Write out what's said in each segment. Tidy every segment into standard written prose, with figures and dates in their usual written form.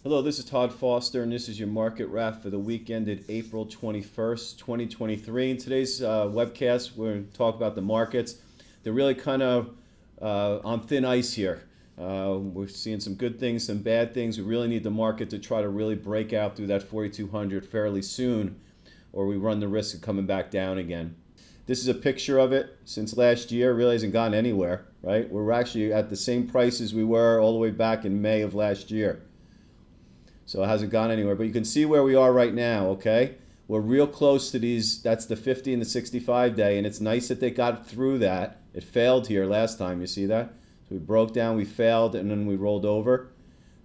Hello, this is Todd Foster, and this is your market wrap for the week ended April 21st, 2023. In today's webcast, we're going to talk about the markets. They're really kind of on thin ice here. We're seeing some good things, some bad things. We really need the market to try to really break out through that 4,200 fairly soon, or we run the risk of coming back down again. This is a picture of it since last year. It really hasn't gone anywhere, right? We're actually at the same prices we were all the way back in May of last year. So it hasn't gone anywhere, but you can see where we are right now, okay? We're real close to these, that's the 50 and the 65 day, and it's nice that they got through that. It failed here last time, you see that? So we broke down, we failed, and then we rolled over.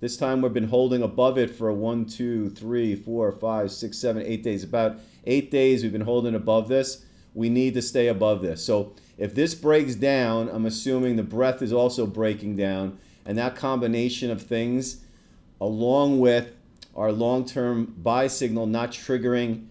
This time we've been holding above it for 1, 2, 3, 4, 5, 6, 7, 8 days. About 8 days we've been holding above this. We need to stay above this. So if this breaks down, I'm assuming the breadth is also breaking down, and that combination of things, along with our long-term buy signal not triggering,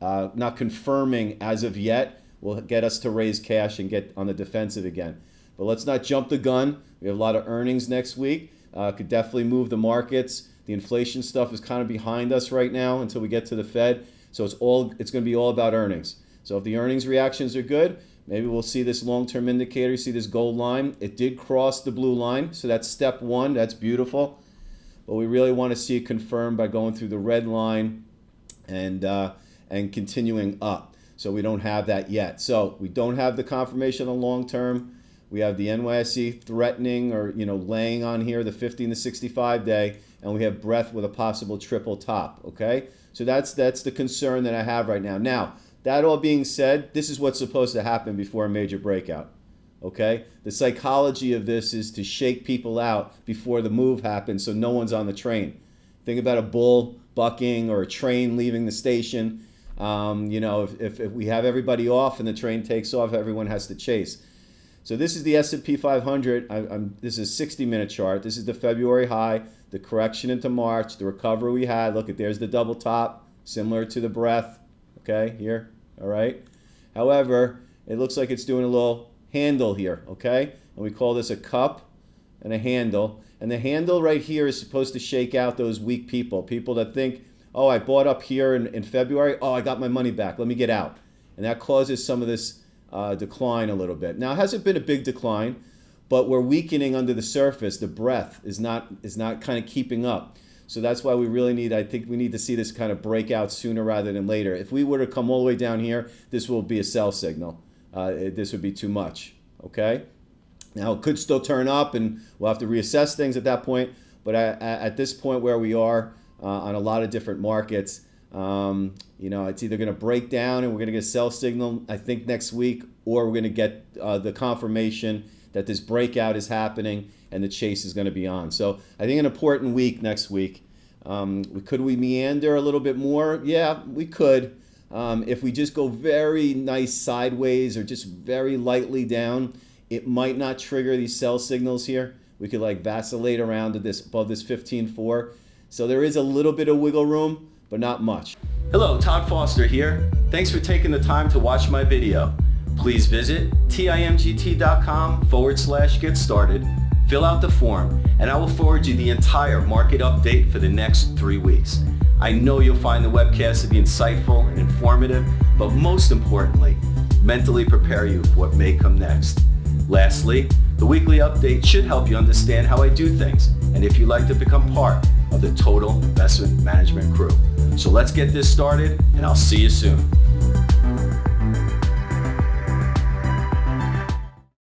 not confirming as of yet, will get us to raise cash and get on the defensive again. But let's not jump the gun. We have a lot of earnings next week. Could definitely move the markets. The inflation stuff is kind of behind us right now until we get to the Fed. So it's going to be all about earnings. So if the earnings reactions are good, maybe we'll see this long-term indicator, see this gold line. It did cross the blue line, so that's step one. That's beautiful. But we really want to see it confirmed by going through the red line and continuing up. So we don't have that yet. So we don't have the confirmation on the long term. We have the NYSE threatening or laying on here the 50 and the 65 day, and we have breadth with a possible triple top. Okay, so that's the concern that I have right now. Now that all being said, this is what's supposed to happen before a major breakout. Okay, the psychology of this is to shake people out before the move happens so no one's on the train. Think about a bull bucking or a train leaving the station. If we have everybody off and the train takes off, everyone has to chase. So this is the S&P 500. This is a 60-minute chart. This is the February high, the correction into March, the recovery we had. Look, there's the double top, similar to the breadth. Okay, here, all right. However, it looks like it's doing a little handle here, okay? And we call this a cup and a handle. And the handle right here is supposed to shake out those weak people that think, oh, I bought up here in February, oh, I got my money back, let me get out. And that causes some of this decline a little bit. Now, it hasn't been a big decline, but we're weakening under the surface. The breadth is not kind of keeping up. So that's why I think we need to see this kind of breakout sooner rather than later. If we were to come all the way down here, this will be a sell signal. This would be too much, okay? Now, it could still turn up, and we'll have to reassess things at that point. But at this point where we are on a lot of different markets, it's either going to break down and we're going to get a sell signal, I think, next week, or we're going to get the confirmation that this breakout is happening and the chase is going to be on. So I think an important week next week. Could we meander a little bit more? Yeah, we could. If we just go very nice sideways or just very lightly down, it might not trigger these sell signals here. We could vacillate around to this above this 15.4. So there is a little bit of wiggle room, but not much. Hello, Todd Foster here. Thanks for taking the time to watch my video. Please visit timgt.com/get started, fill out the form, and I will forward you the entire market update for the next 3 weeks. I know you'll find the webcast to be insightful and informative, but most importantly, mentally prepare you for what may come next. Lastly, the weekly update should help you understand how I do things, and if you'd like to become part of the Total Investment Management crew. So let's get this started, and I'll see you soon.